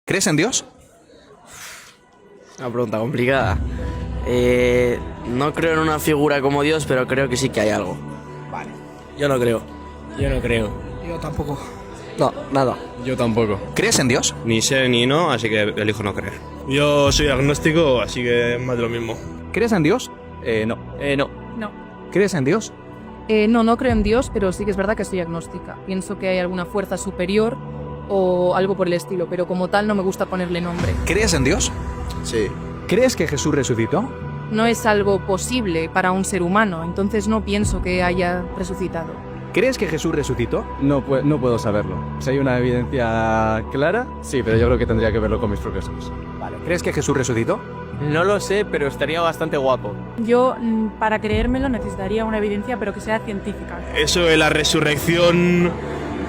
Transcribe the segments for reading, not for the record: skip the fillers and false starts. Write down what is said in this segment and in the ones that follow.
¿Crees en Dios? Una pregunta complicada. No creo en una figura como Dios, pero creo que sí que hay algo. Vale. Yo no creo. Yo no creo. Yo tampoco. No, nada. Yo tampoco. ¿Crees en Dios? Ni sé ni no, así que elijo no creer. Yo soy agnóstico, así que más de lo mismo. ¿Crees en Dios? No. No. No. ¿Crees en Dios? No creo en Dios, pero sí que es verdad que soy agnóstica. Pienso que hay alguna fuerza superior o algo por el estilo, pero como tal no me gusta ponerle nombre. ¿Crees en Dios? Sí. ¿Crees que Jesús resucitó? No es algo posible para un ser humano, entonces no pienso que haya resucitado. ¿Crees que Jesús resucitó? No puedo saberlo. Si hay una evidencia clara, sí, pero yo creo que tendría que verlo con mis propios ojos. Vale. ¿Crees que Jesús resucitó? No lo sé, pero estaría bastante guapo. Yo, para creérmelo, necesitaría una evidencia, pero que sea científica. Eso de la resurrección,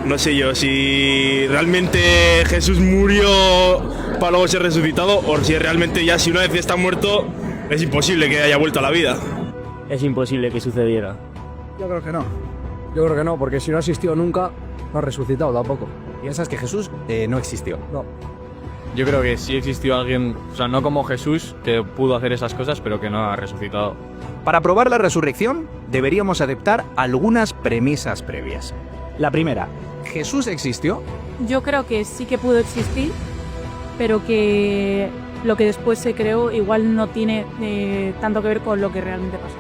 no sé yo, si realmente Jesús murió para luego ser resucitado, o si realmente ya si una vez está muerto, es imposible que haya vuelto a la vida. Es imposible que sucediera. Yo creo que no. Yo creo que no, porque si no ha existido nunca, no ha resucitado tampoco. ¿Piensas que Jesús no existió? No. Yo creo que sí existió alguien, o sea, no como Jesús, que pudo hacer esas cosas, pero que no ha resucitado. Para probar la resurrección, deberíamos aceptar algunas premisas previas. La primera, ¿Jesús existió? Yo creo que sí que pudo existir, pero que lo que después se creó igual no tiene tanto que ver con lo que realmente pasó.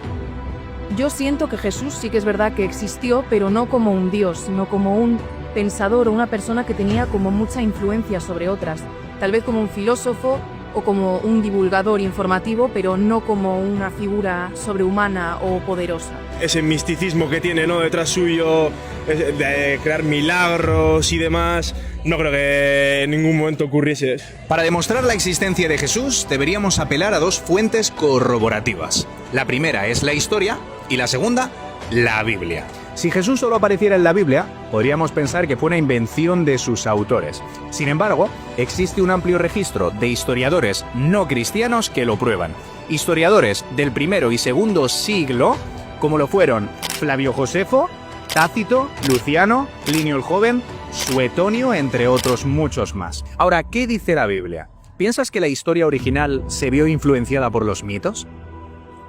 Yo siento que Jesús sí que es verdad que existió, pero no como un dios, sino como un pensador o una persona que tenía como mucha influencia sobre otras. Tal vez como un filósofo o como un divulgador informativo, pero no como una figura sobrehumana o poderosa. Ese misticismo que tiene, ¿no?, detrás suyo, de crear milagros y demás, no creo que en ningún momento ocurriese. Para demostrar la existencia de Jesús, deberíamos apelar a dos fuentes corroborativas. La primera es la historia y la segunda, la Biblia. Si Jesús solo apareciera en la Biblia, podríamos pensar que fue una invención de sus autores. Sin embargo, existe un amplio registro de historiadores no cristianos que lo prueban. Historiadores del primero y segundo siglo, como lo fueron Flavio Josefo, Tácito, Luciano, Plinio el Joven, Suetonio, entre otros muchos más. Ahora, ¿qué dice la Biblia? ¿Piensas que la historia original se vio influenciada por los mitos?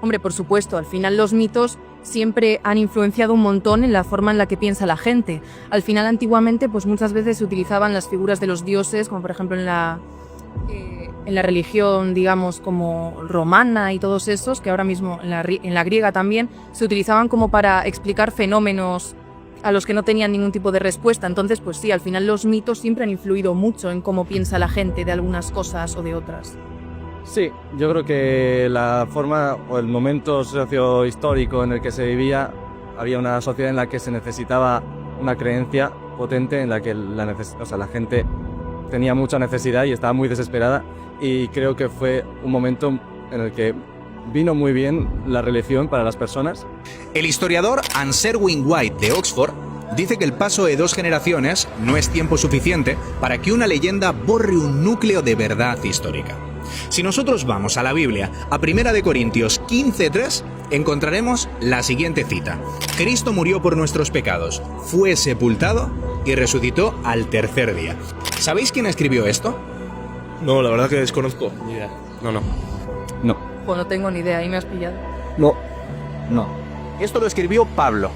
Hombre, por supuesto, al final los mitos siempre han influenciado un montón en la forma en la que piensa la gente. Al final, antiguamente, pues muchas veces se utilizaban las figuras de los dioses, como por ejemplo en la religión, digamos, como romana y todos esos, que ahora mismo en la griega también, se utilizaban como para explicar fenómenos a los que no tenían ningún tipo de respuesta. Entonces, pues sí, al final los mitos siempre han influido mucho en cómo piensa la gente de algunas cosas o de otras. Sí, yo creo que la forma o el momento sociohistórico en el que se vivía, había una sociedad en la que se necesitaba una creencia potente, en la que la gente tenía mucha necesidad y estaba muy desesperada, y creo que fue un momento en el que vino muy bien la religión para las personas. El historiador Anne Sherwin White de Oxford dice que el paso de 2 generaciones no es tiempo suficiente para que una leyenda borre un núcleo de verdad histórica. Si nosotros vamos a la Biblia, a 1 de Corintios 15:3, encontraremos la siguiente cita. Cristo murió por nuestros pecados, fue sepultado y resucitó al tercer día. ¿Sabéis quién escribió esto? No, la verdad que desconozco. Ni idea. No. Pues no tengo ni idea, ahí me has pillado. No. Esto lo escribió Pablo.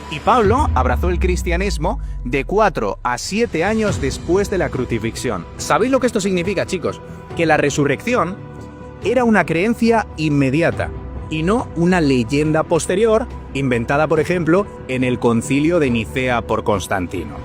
Y Pablo abrazó el cristianismo de 4 a 7 años después de la crucifixión. ¿Sabéis lo que esto significa, chicos? Que la resurrección era una creencia inmediata y no una leyenda posterior inventada, por ejemplo, en el concilio de Nicea por Constantino.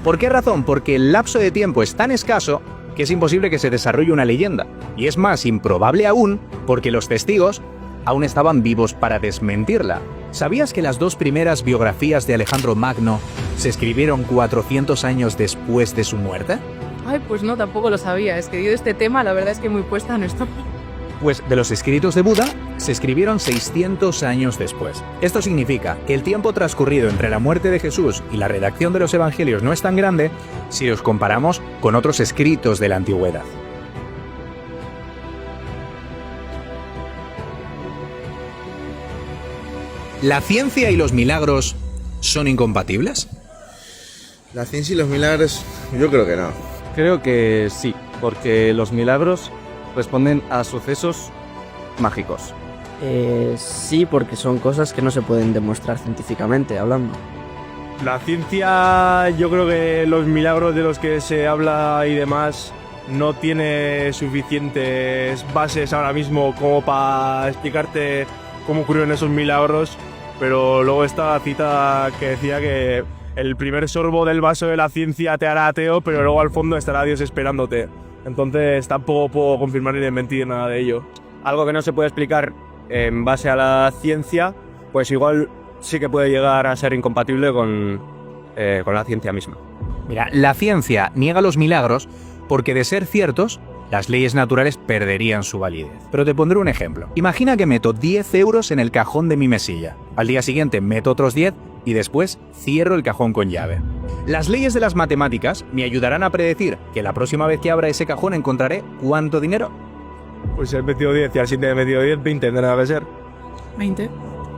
¿Por qué razón? Porque el lapso de tiempo es tan escaso que es imposible que se desarrolle una leyenda. Y es más improbable aún porque los testigos aún estaban vivos para desmentirla. ¿Sabías que las 2 primeras biografías de Alejandro Magno se escribieron 400 años después de su muerte? Ay, pues no, tampoco lo sabía. Es que yo de este tema, la verdad es que muy puesta no estoy. Pues de los escritos de Buda se escribieron 600 años después. Esto significa que el tiempo transcurrido entre la muerte de Jesús y la redacción de los evangelios no es tan grande si los comparamos con otros escritos de la antigüedad. ¿La ciencia y los milagros son incompatibles? La ciencia y los milagros, yo creo que no. Creo que sí. porque los milagros responden a sucesos mágicos. Sí, porque son cosas que no se pueden demostrar científicamente hablando. La ciencia, yo creo que los milagros de los que se habla y demás no tiene suficientes bases ahora mismo como para explicarte cómo ocurrieron esos milagros, pero luego está la cita que decía que el primer sorbo del vaso de la ciencia te hará ateo, pero luego al fondo estará Dios esperándote. Entonces tampoco puedo confirmar ni desmentir nada de ello. Algo que no se puede explicar en base a la ciencia, pues igual sí que puede llegar a ser incompatible con la ciencia misma. Mira, la ciencia niega los milagros porque, de ser ciertos, las leyes naturales perderían su validez. Pero te pondré un ejemplo. Imagina que meto 10 euros en el cajón de mi mesilla. Al día siguiente meto otros 10 y después cierro el cajón con llave. Las leyes de las matemáticas me ayudarán a predecir que la próxima vez que abra ese cajón encontraré ¿cuánto dinero? Pues he metido 10 y al siguiente he metido 10, 20 tendrá que ser. 20.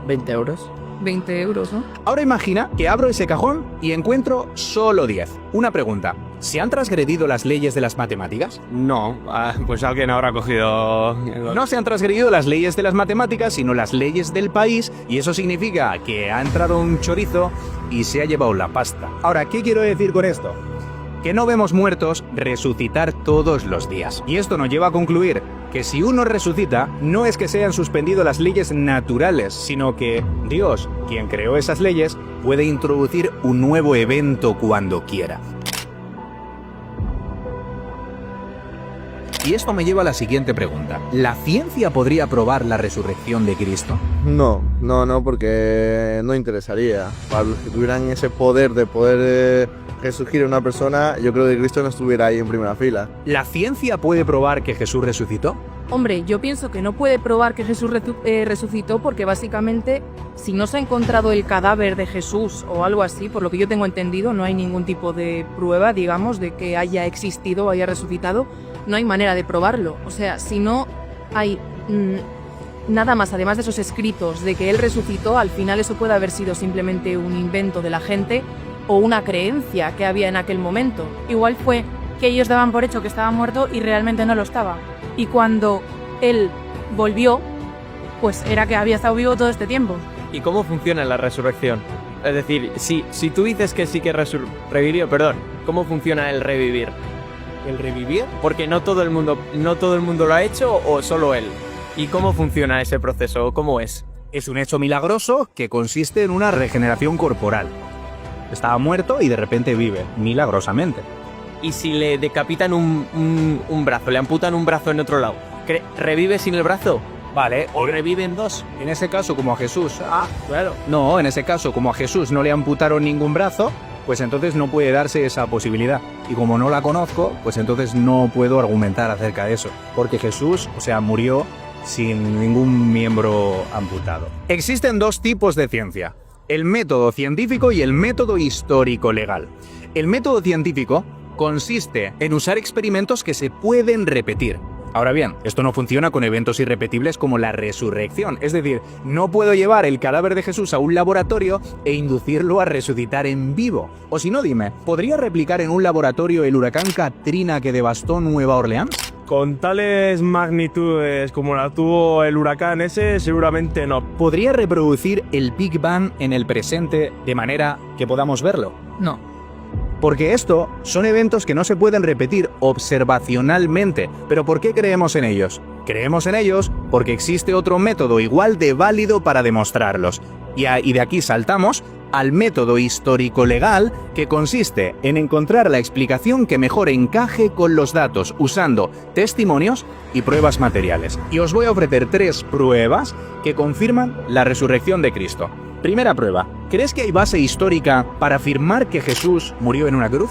20 euros. 20 euros, ¿no? Ahora imagina que abro ese cajón y encuentro solo 10. Una pregunta. ¿Se han transgredido las leyes de las matemáticas? No, pues alguien habrá cogido... No se han transgredido las leyes de las matemáticas, sino las leyes del país, y eso significa que ha entrado un chorizo y se ha llevado la pasta. Ahora, ¿qué quiero decir con esto? Que no vemos muertos resucitar todos los días. Y esto nos lleva a concluir que si uno resucita, no es que se hayan suspendido las leyes naturales, sino que Dios, quien creó esas leyes, puede introducir un nuevo evento cuando quiera. Y esto me lleva a la siguiente pregunta. ¿La ciencia podría probar la resurrección de Cristo? No, porque no interesaría. Para los que tuvieran ese poder de poder resurgir a una persona, yo creo que Cristo no estuviera ahí en primera fila. ¿La ciencia puede probar que Jesús resucitó? Hombre, yo pienso que no puede probar que Jesús resucitó porque básicamente si no se ha encontrado el cadáver de Jesús o algo así, por lo que yo tengo entendido, no hay ningún tipo de prueba, digamos, de que haya existido o haya resucitado. No hay manera de probarlo. O sea, si no hay nada más, además de esos escritos de que él resucitó, al final eso puede haber sido simplemente un invento de la gente o una creencia que había en aquel momento. Igual fue que ellos daban por hecho que estaba muerto y realmente no lo estaba. Y cuando él volvió, pues era que había estado vivo todo este tiempo. ¿Y cómo funciona la resurrección? Es decir, si tú dices que sí que revivió, ¿cómo funciona el revivir? ¿El revivir? Porque no todo el mundo lo ha hecho o solo él. ¿Y cómo funciona ese proceso? ¿Cómo es? Es un hecho milagroso que consiste en una regeneración corporal. Estaba muerto y de repente vive, milagrosamente. ¿Y si le decapitan un brazo, le amputan un brazo en otro lado? ¿Revive sin el brazo? Vale, ¿O reviven dos? en ese caso como a Jesús... Claro. No, en ese caso como a Jesús no le amputaron ningún brazo, pues entonces no puede darse esa posibilidad. Y como no la conozco, pues entonces no puedo argumentar acerca de eso. Porque Jesús, murió sin ningún miembro amputado. Existen dos tipos de ciencia: el método científico y el método histórico-legal. El método científico consiste en usar experimentos que se pueden repetir. Ahora bien, esto no funciona con eventos irrepetibles como la resurrección. Es decir, no puedo llevar el cadáver de Jesús a un laboratorio e inducirlo a resucitar en vivo. O si no, dime, ¿podría replicar en un laboratorio el huracán Katrina que devastó Nueva Orleans? Con tales magnitudes como la tuvo el huracán ese, seguramente no. ¿Podría reproducir el Big Bang en el presente de manera que podamos verlo? No. Porque esto son eventos que no se pueden repetir observacionalmente. ¿Pero por qué creemos en ellos? Creemos en ellos porque existe otro método igual de válido para demostrarlos. Y de aquí saltamos al método histórico-legal, que consiste en encontrar la explicación que mejor encaje con los datos, usando testimonios y pruebas materiales. Y os voy a ofrecer 3 pruebas que confirman la resurrección de Cristo. Primera prueba. ¿Crees que hay base histórica para afirmar que Jesús murió en una cruz?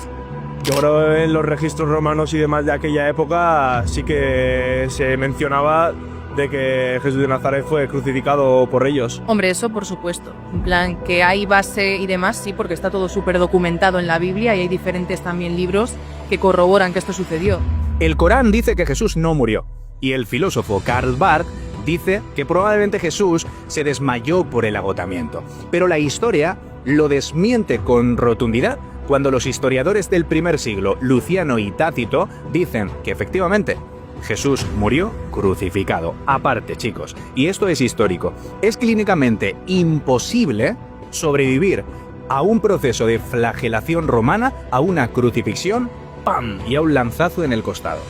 Yo creo que en los registros romanos y demás de aquella época sí que se mencionaba de que Jesús de Nazaret fue crucificado por ellos. Hombre, eso por supuesto. En plan, que hay base y demás, sí, porque está todo súper documentado en la Biblia y hay diferentes también libros que corroboran que esto sucedió. El Corán dice que Jesús no murió. Y el filósofo Karl Barth dice que probablemente Jesús se desmayó por el agotamiento. Pero la historia lo desmiente con rotundidad cuando los historiadores del primer siglo, Luciano y Tácito, dicen que efectivamente Jesús murió crucificado. Aparte, chicos, y esto es histórico, es clínicamente imposible sobrevivir a un proceso de flagelación romana, a una crucifixión, ¡pam!, y a un lanzazo en el costado.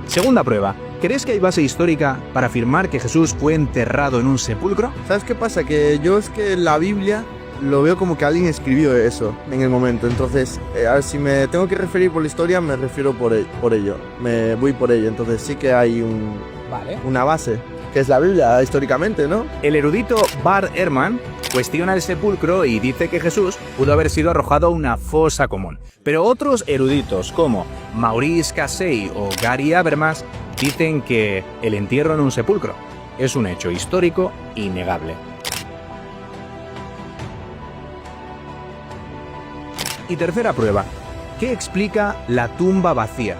Segunda prueba. ¿Crees que hay base histórica para afirmar que Jesús fue enterrado en un sepulcro? ¿Sabes qué pasa? Que yo es que la Biblia lo veo como que alguien escribió eso en el momento. Entonces, a ver, si me tengo que referir por la historia, me refiero por ello. Me voy por ello. Entonces sí que hay una base, que es la Biblia históricamente, ¿no? El erudito Bart Ehrman cuestiona el sepulcro y dice que Jesús pudo haber sido arrojado a una fosa común. Pero otros eruditos como Maurice Cassey o Gary Habermas dicen que el entierro en un sepulcro es un hecho histórico innegable. Y tercera prueba, ¿qué explica la tumba vacía?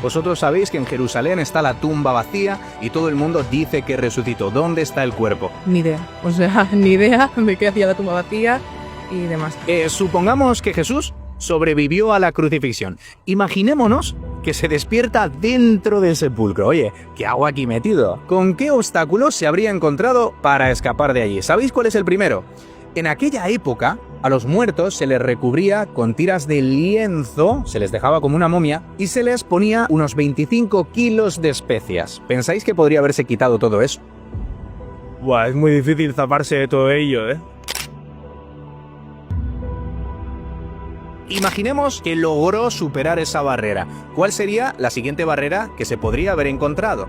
Vosotros sabéis que en Jerusalén está la tumba vacía y todo el mundo dice que resucitó. ¿Dónde está el cuerpo? Ni idea. O sea, ni idea de qué hacía la tumba vacía y demás. Supongamos que Jesús sobrevivió a la crucifixión. Imaginémonos que se despierta dentro del sepulcro. Oye, ¿qué hago aquí metido? ¿Con qué obstáculos se habría encontrado para escapar de allí? ¿Sabéis cuál es el primero? En aquella época, a los muertos se les recubría con tiras de lienzo, se les dejaba como una momia, y se les ponía unos 25 kilos de especias. ¿Pensáis que podría haberse quitado todo eso? Buah, es muy difícil zafarse de todo ello, ¿eh? Imaginemos que logró superar esa barrera. ¿Cuál sería la siguiente barrera que se podría haber encontrado?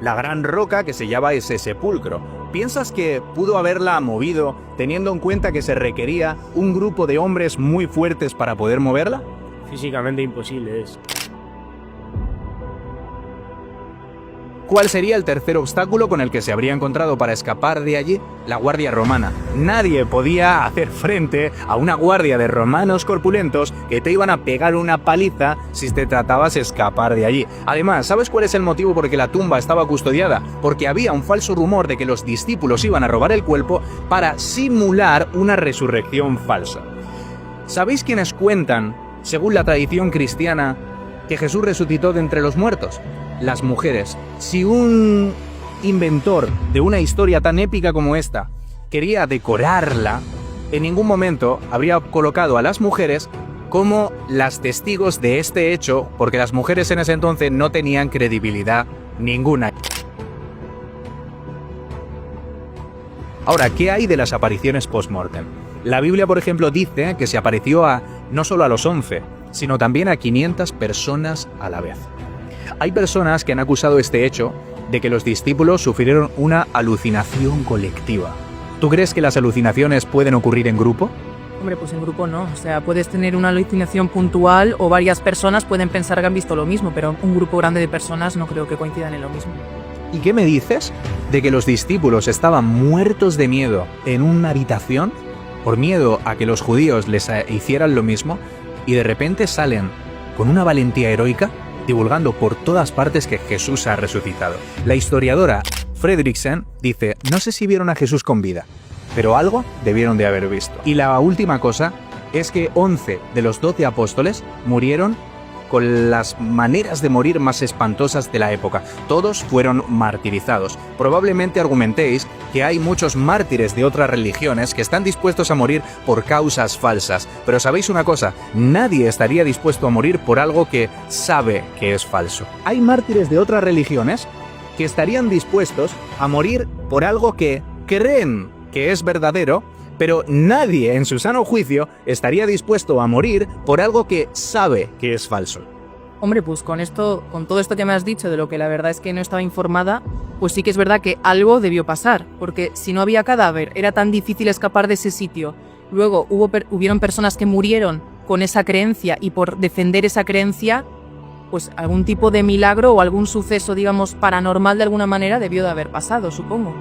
La gran roca que sellaba ese sepulcro. ¿Piensas que pudo haberla movido teniendo en cuenta que se requería un grupo de hombres muy fuertes para poder moverla? Físicamente imposible es. ¿Cuál sería el tercer obstáculo con el que se habría encontrado para escapar de allí? La guardia romana. Nadie podía hacer frente a una guardia de romanos corpulentos que te iban a pegar una paliza si te tratabas de escapar de allí. Además, ¿sabes cuál es el motivo por el que la tumba estaba custodiada? Porque había un falso rumor de que los discípulos iban a robar el cuerpo para simular una resurrección falsa. ¿Sabéis quiénes cuentan, según la tradición cristiana, que Jesús resucitó de entre los muertos? Las mujeres. Si un inventor de una historia tan épica como esta quería decorarla, en ningún momento habría colocado a las mujeres como las testigos de este hecho, porque las mujeres en ese entonces no tenían credibilidad ninguna. Ahora, ¿qué hay de las apariciones post-mortem? La Biblia, por ejemplo, dice que se apareció no solo a los 11, sino también a 500 personas a la vez. Hay personas que han acusado este hecho de que los discípulos sufrieron una alucinación colectiva. ¿Tú crees que las alucinaciones pueden ocurrir en grupo? Hombre, pues en grupo no. O sea, puedes tener una alucinación puntual o varias personas pueden pensar que han visto lo mismo, pero un grupo grande de personas no creo que coincidan en lo mismo. ¿Y qué me dices de que los discípulos estaban muertos de miedo en una habitación por miedo a que los judíos les hicieran lo mismo y de repente salen con una valentía heroica divulgando por todas partes que Jesús ha resucitado? La historiadora Fredriksen dice, no sé si vieron a Jesús con vida, pero algo debieron de haber visto. Y la última cosa es que 11 de los 12 apóstoles murieron con las maneras de morir más espantosas de la época. Todos fueron martirizados. Probablemente argumentéis que hay muchos mártires de otras religiones que están dispuestos a morir por causas falsas. Pero ¿sabéis una cosa? Nadie estaría dispuesto a morir por algo que sabe que es falso. Hay mártires de otras religiones que estarían dispuestos a morir por algo que creen que es verdadero, pero nadie en su sano juicio estaría dispuesto a morir por algo que sabe que es falso. Hombre, pues con todo esto que me has dicho de lo que la verdad es que no estaba informada, pues sí que es verdad que algo debió pasar, porque si no había cadáver, era tan difícil escapar de ese sitio. Luego hubieron personas que murieron con esa creencia y por defender esa creencia, pues algún tipo de milagro o algún suceso, digamos, paranormal de alguna manera debió de haber pasado, supongo.